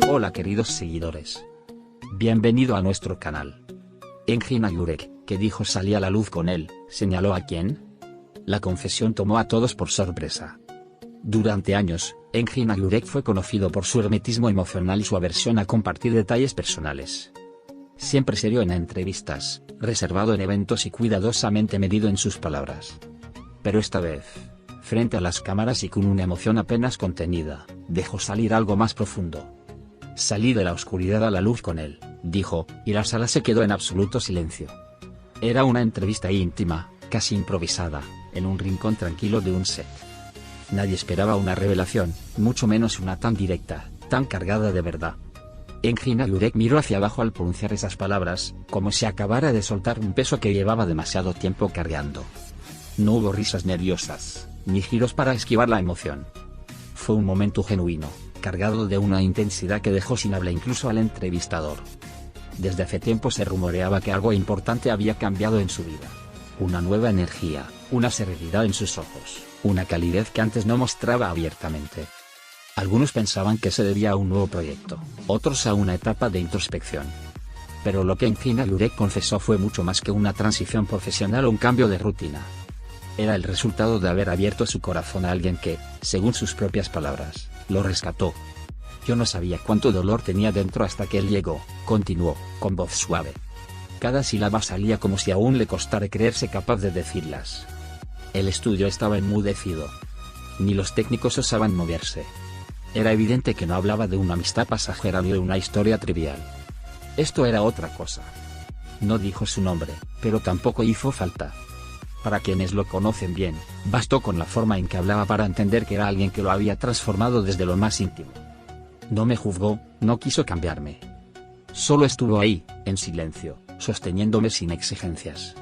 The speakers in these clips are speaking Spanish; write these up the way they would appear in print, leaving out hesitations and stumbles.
Hola queridos seguidores. Bienvenido a nuestro canal. Engin Agurek, que dijo salía a la luz con él, ¿señaló a quién? La confesión tomó a todos por sorpresa. Durante años, Engin Agurek fue conocido por su hermetismo emocional y su aversión a compartir detalles personales. Siempre serio en entrevistas, reservado en eventos y cuidadosamente medido en sus palabras. Pero esta vez, frente a las cámaras y con una emoción apenas contenida, dejó salir algo más profundo. Salí de la oscuridad a la luz con él, dijo, y la sala se quedó en absoluto silencio. Era una entrevista íntima, casi improvisada, en un rincón tranquilo de un set. Nadie esperaba una revelación, mucho menos una tan directa, tan cargada de verdad. Engin Agurek miró hacia abajo al pronunciar esas palabras, como si acabara de soltar un peso que llevaba demasiado tiempo cargando. No hubo risas nerviosas, ni giros para esquivar la emoción. Fue un momento genuino, cargado de una intensidad que dejó sin habla incluso al entrevistador. Desde hace tiempo se rumoreaba que algo importante había cambiado en su vida. Una nueva energía, una serenidad en sus ojos, una calidez que antes no mostraba abiertamente. Algunos pensaban que se debía a un nuevo proyecto, otros a una etapa de introspección. Pero lo que Engin Agurek confesó fue mucho más que una transición profesional o un cambio de rutina. Era el resultado de haber abierto su corazón a alguien que, según sus propias palabras, lo rescató. Yo no sabía cuánto dolor tenía dentro hasta que él llegó, continuó, con voz suave. Cada sílaba salía como si aún le costara creerse capaz de decirlas. El estudio estaba enmudecido. Ni los técnicos osaban moverse. Era evidente que no hablaba de una amistad pasajera ni de una historia trivial. Esto era otra cosa. No dijo su nombre, pero tampoco hizo falta. Para quienes lo conocen bien, bastó con la forma en que hablaba para entender que era alguien que lo había transformado desde lo más íntimo. No me juzgó, no quiso cambiarme. Solo estuvo ahí, en silencio, sosteniéndome sin exigencias.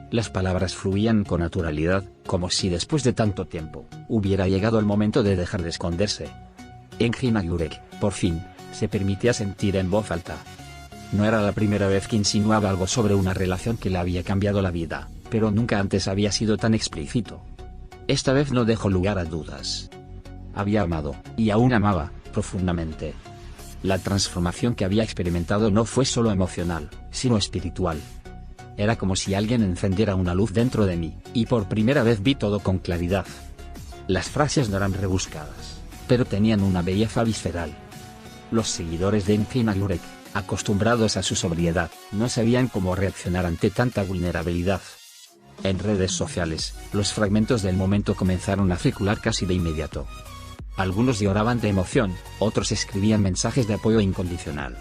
Las palabras fluían con naturalidad, como si después de tanto tiempo, hubiera llegado el momento de dejar de esconderse. Engin Agurek, por fin, se permitía sentir en voz alta. No era la primera vez que insinuaba algo sobre una relación que le había cambiado la vida, pero nunca antes había sido tan explícito. Esta vez no dejó lugar a dudas. Había amado, y aún amaba, profundamente. La transformación que había experimentado no fue solo emocional, sino espiritual. Era como si alguien encendiera una luz dentro de mí, y por primera vez vi todo con claridad. Las frases no eran rebuscadas, pero tenían una belleza visceral. Los seguidores de Engin Agurek, acostumbrados a su sobriedad, no sabían cómo reaccionar ante tanta vulnerabilidad. En redes sociales, los fragmentos del momento comenzaron a circular casi de inmediato. Algunos lloraban de emoción, otros escribían mensajes de apoyo incondicional.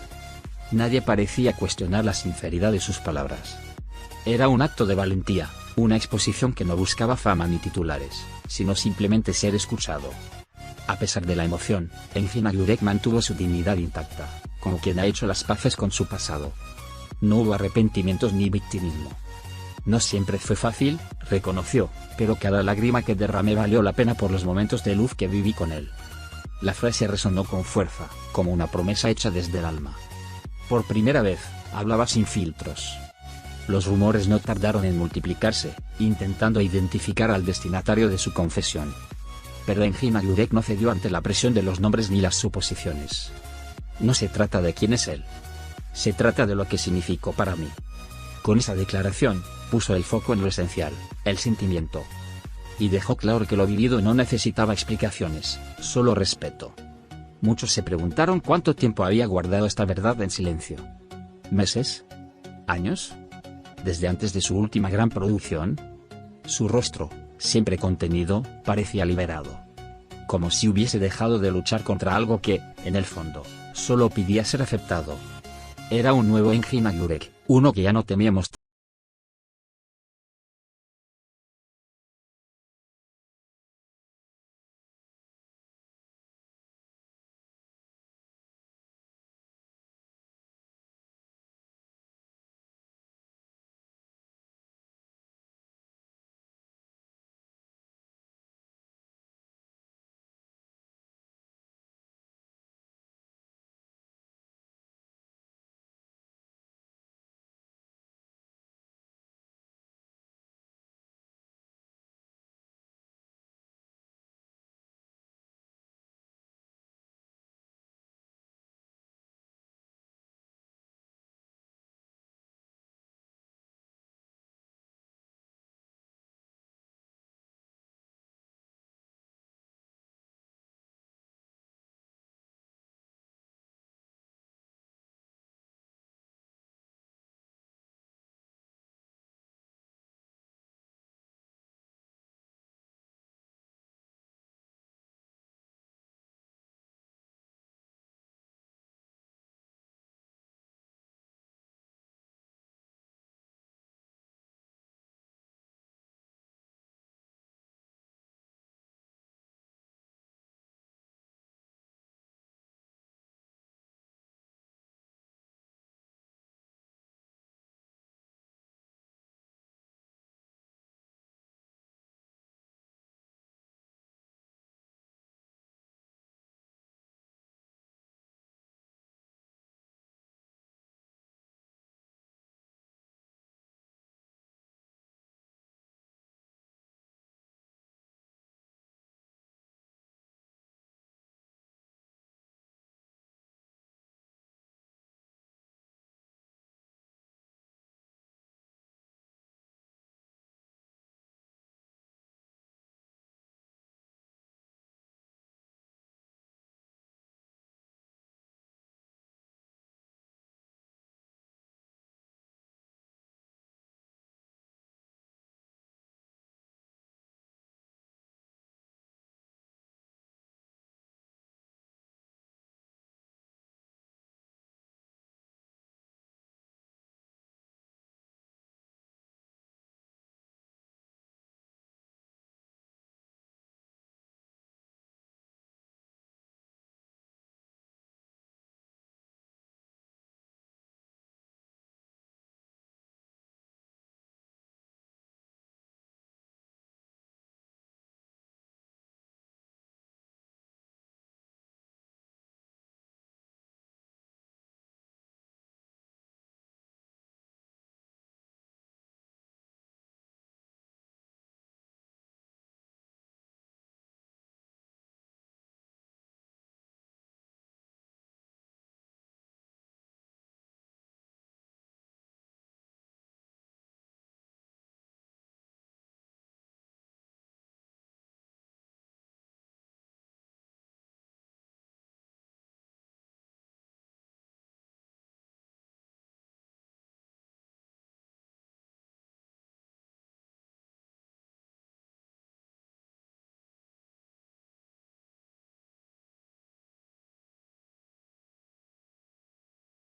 Nadie parecía cuestionar la sinceridad de sus palabras. Era un acto de valentía, una exposición que no buscaba fama ni titulares, sino simplemente ser escuchado. A pesar de la emoción, Engin Agurek mantuvo su dignidad intacta, como quien ha hecho las paces con su pasado. No hubo arrepentimientos ni victimismo. No siempre fue fácil, reconoció, pero cada lágrima que derramé valió la pena por los momentos de luz que viví con él. La frase resonó con fuerza, como una promesa hecha desde el alma. Por primera vez, hablaba sin filtros. Los rumores no tardaron en multiplicarse, intentando identificar al destinatario de su confesión. Pero Engin Agurek no cedió ante la presión de los nombres ni las suposiciones. No se trata de quién es él. Se trata de lo que significó para mí. Con esa declaración, puso el foco en lo esencial, el sentimiento. Y dejó claro que lo vivido no necesitaba explicaciones, solo respeto. Muchos se preguntaron cuánto tiempo había guardado esta verdad en silencio. ¿Meses? ¿Años? ¿Desde antes de su última gran producción? Su rostro, siempre contenido, parecía liberado. Como si hubiese dejado de luchar contra algo que, en el fondo, solo pedía ser aceptado. Era un nuevo Engin Agurek, uno que ya no temía mostrar